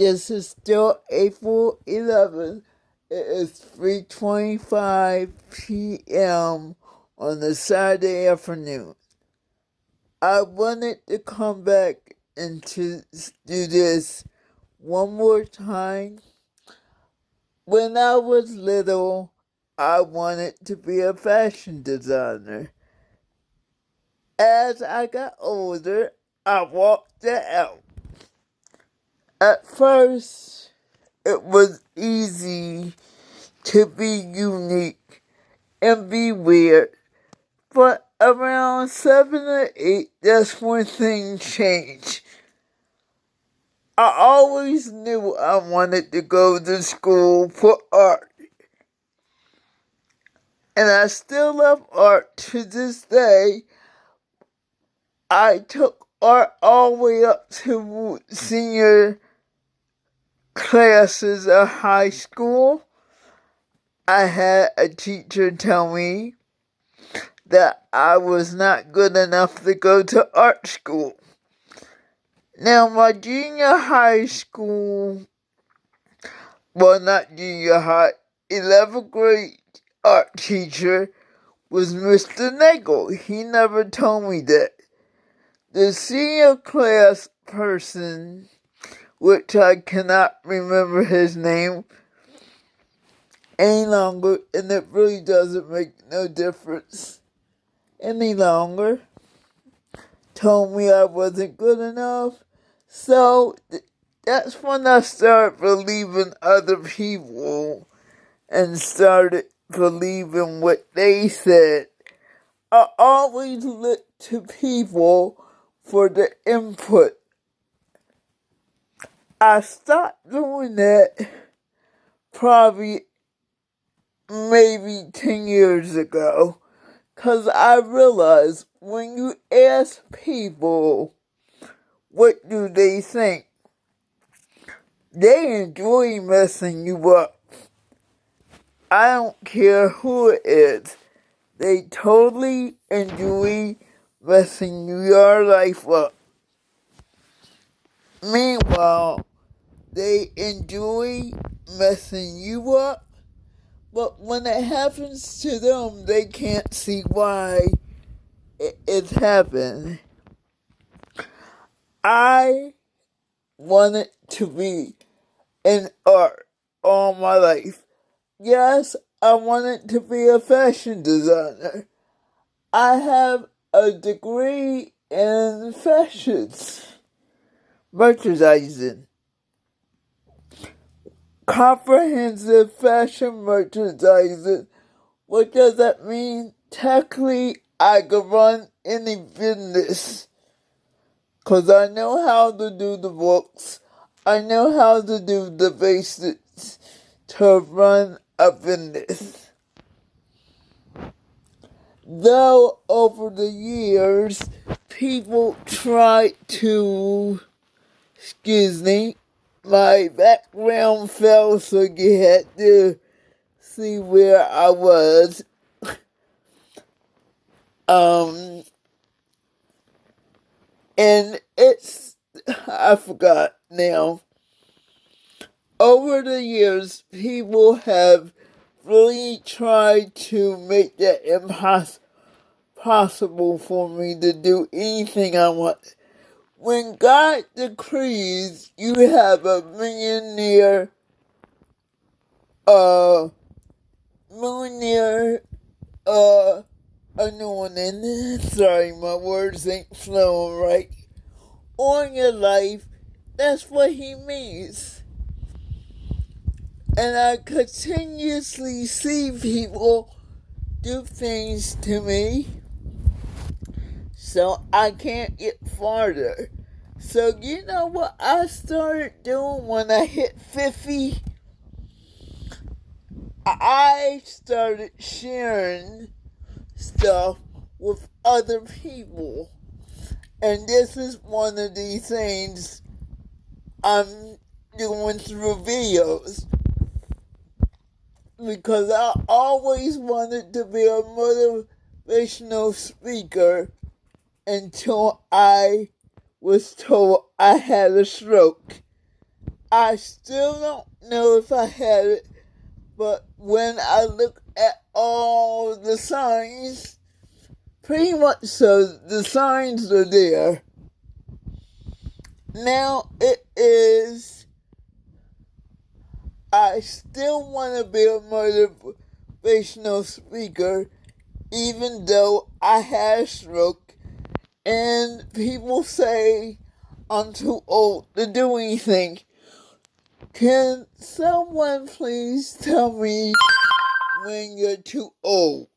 This is still April 11th. It is 3:25 p.m. on a Saturday afternoon. I wanted to come back and to do this one more time. When I was little, I wanted to be a fashion designer. As I got older, I walked it out. At first, it was easy to be unique and be weird, but around 7 or 8, that's when things changed. I always knew I wanted to go to school for art, and I still love art to this day. I took art all the way up to senior classes of high school. I had a teacher tell me that I was not good enough to go to art school. Now, my junior high school, not junior high, 11th grade art teacher was Mr. Nagel. He never told me that. The senior class person, which I cannot remember his name any longer, and it really doesn't make no difference any longer, told me I wasn't good enough. So that's when I started believing other people and started believing what they said. I always look to people for the input. I stopped doing that probably maybe 10 years ago, because I realized when you ask people what do they think, they enjoy messing you up. I don't care who it is. They totally enjoy messing your life up. Meanwhile, they enjoy messing you up, but when it happens to them, they can't see why it's happened. I wanted to be in art all my life. Yes, I wanted to be a fashion designer. I have a degree in fashions, merchandising, comprehensive fashion merchandising. What does that mean? Technically, I could run any business, because I know how to do the books. I know how to do the basics to run a business. Though over the years, people try to, my background fell, so you had to see where I was. And I forgot now. Over the years, people have really tried to make that impossible for me to do anything I want. When God decrees you have a millionaire, anointing, sorry, my words ain't flowing right, on your life, that's what he means. And I continuously see people do things to me, so I can't get farther. So you know what I started doing when I hit 50? I started sharing stuff with other people. And this is one of these things I'm doing through videos. Because I always wanted to be a motivational speaker until I was told I had a stroke. I still don't know if I have it, but when I look at all the signs, pretty much so, the signs are there. Now it is, I still want to be a motivational speaker, even though I had a stroke, and people say I'm too old to do anything. Can someone please tell me when you're too old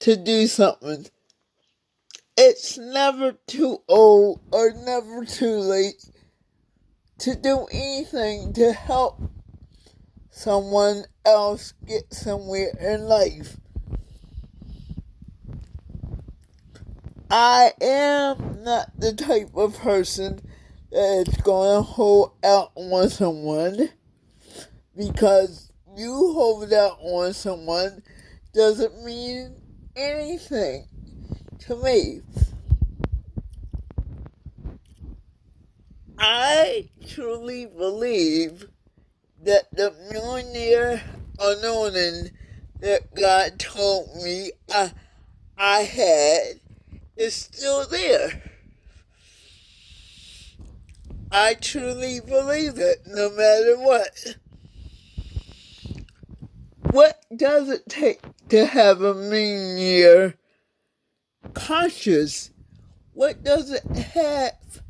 to do something? It's never too old or never too late to do anything to help someone else get somewhere in life. I am not the type of person that is going to hold out on someone, because you hold out on someone doesn't mean anything to me. I truly believe that the millionaire anointing that God told me I had is still there. I truly believe it, no matter what. What does it take to have a millionaire conscious? What does it have?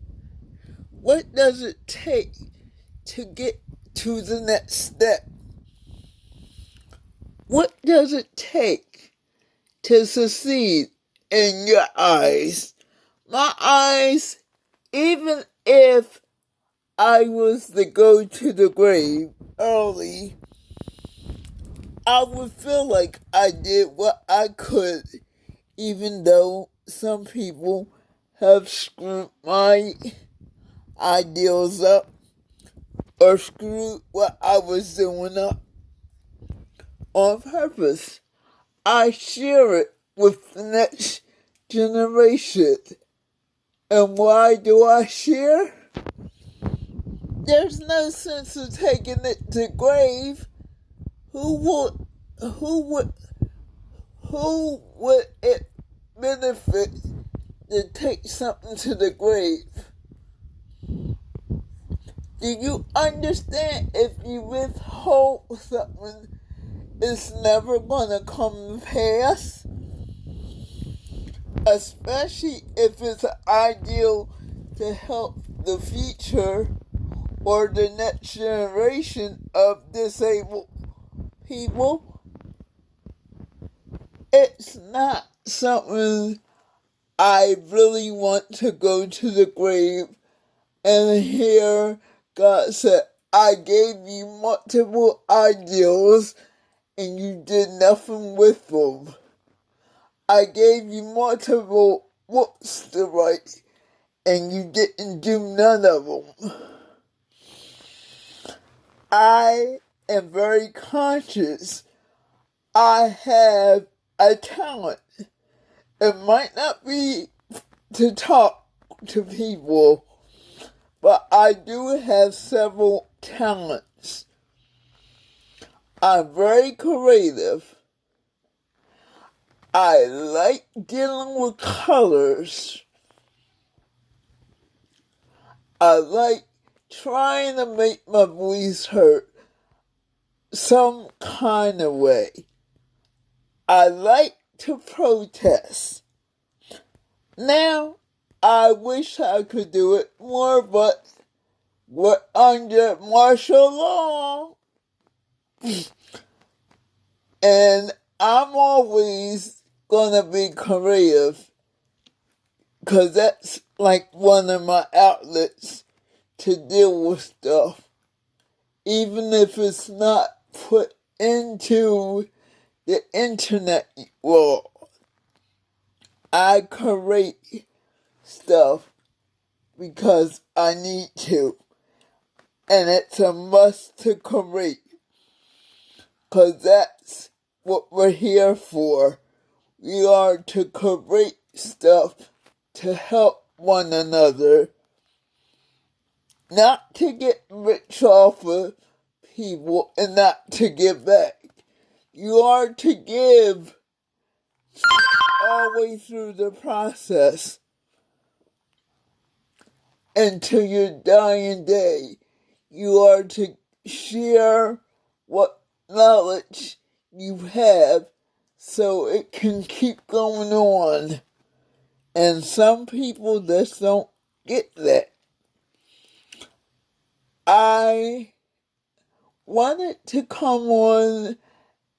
What does it take to get to the next step? What does it take to succeed in your eyes? My eyes, even if I was to go to the grave early, I would feel like I did what I could, even though some people have screwed my ideals up or screwed what I was doing up on purpose. I share it with the next generation. And why do I share? There's no sense of taking it to grave. Who would it benefit to take something to the grave? Do you understand? If you withhold something, it's never gonna come to pass. Especially if it's an ideal to help the future or the next generation of disabled people. It's not something I really want to go to the grave and hear God said, I gave you multiple ideals and you did nothing with them. I gave you multiple books to write and you didn't do none of them. I am very conscious I have a talent. It might not be to talk to people, but I do have several talents. I'm very creative. I like dealing with colors. I like trying to make my voice hurt some kind of way. I like to protest. Now, I wish I could do it more, but we're under martial law. And I'm always gonna be creative, because that's like one of my outlets to deal with stuff. Even if it's not put into the internet world, I create stuff because I need to. And it's a must to create, because that's what we're here for. We are to create stuff to help one another. not to get rich off of people and not to give back. You are to give all the way through the process until your dying day. You are to share what knowledge you have so it can keep going on. And some people just don't get that. I wanted to come on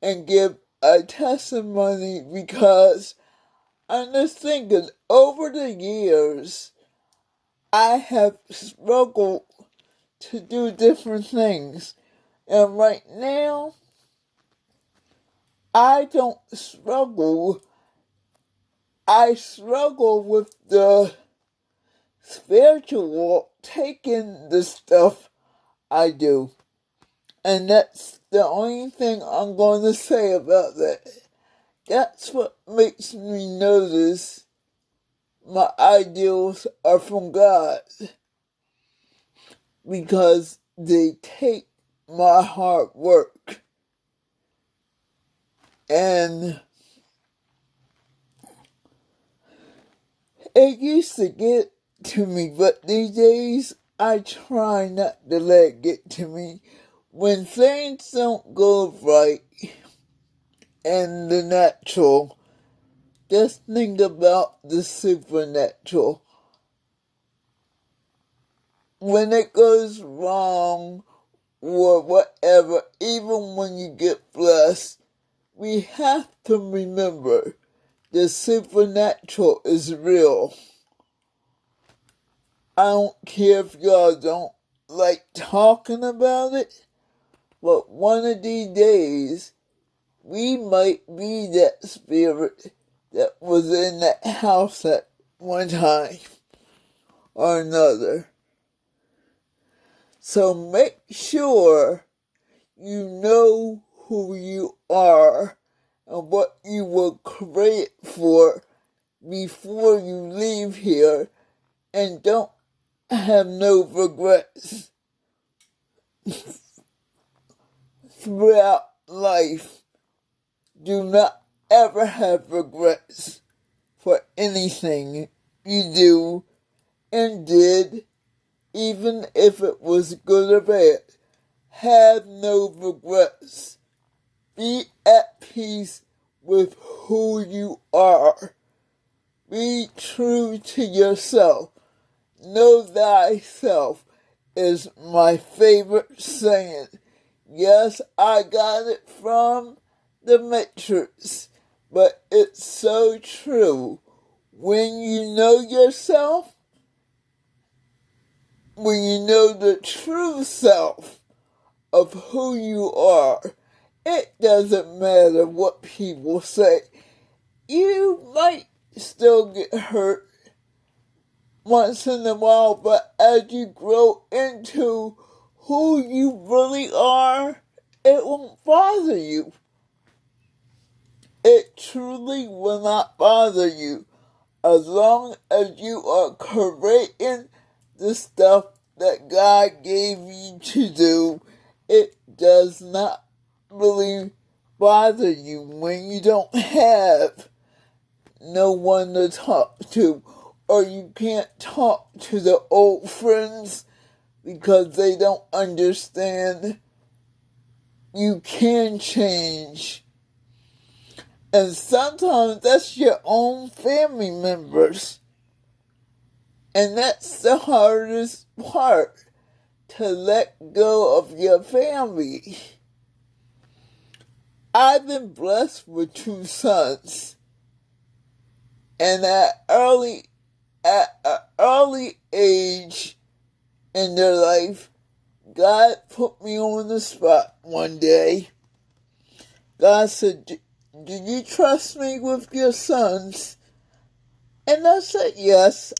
and give a testimony because I'm just thinking over the years, I have struggled to do different things. And right now, I don't struggle. I struggle with the spiritual walk, taking the stuff I do. And that's the only thing I'm going to say about that. That's what makes me notice my ideals are from God. Because they take my hard work. And it used to get to me, but these days I try not to let it get to me. When things don't go right and the natural, just think about the supernatural. When it goes wrong or whatever, even when you get blessed, we have to remember the supernatural is real. I don't care if y'all don't like talking about it, but one of these days, we might be that spirit that was in that house at one time or another. So make sure you know who you are and what you were created for before you leave here, and don't have no regrets throughout life. Do not ever have regrets for anything you do and did, even if it was good or bad. Have no regrets. Be at peace with who you are. Be true to yourself. Know thyself is my favorite saying. Yes, I got it from the Matrix, but it's so true. When you know yourself, when you know the true self of who you are, it doesn't matter what people say. You might still get hurt once in a while, but as you grow into who you really are, it won't bother you. It truly will not bother you as long as you are creating the stuff that God gave you to do. It does not really bother you when you don't have no one to talk to, or you can't talk to the old friends because they don't understand. You can change. And sometimes that's your own family members. And that's the hardest part, to let go of your family. I've been blessed with 2 sons. And at an early age in their life, God put me on the spot one day. God said, "Do you trust me with your sons?" And I said, "Yes,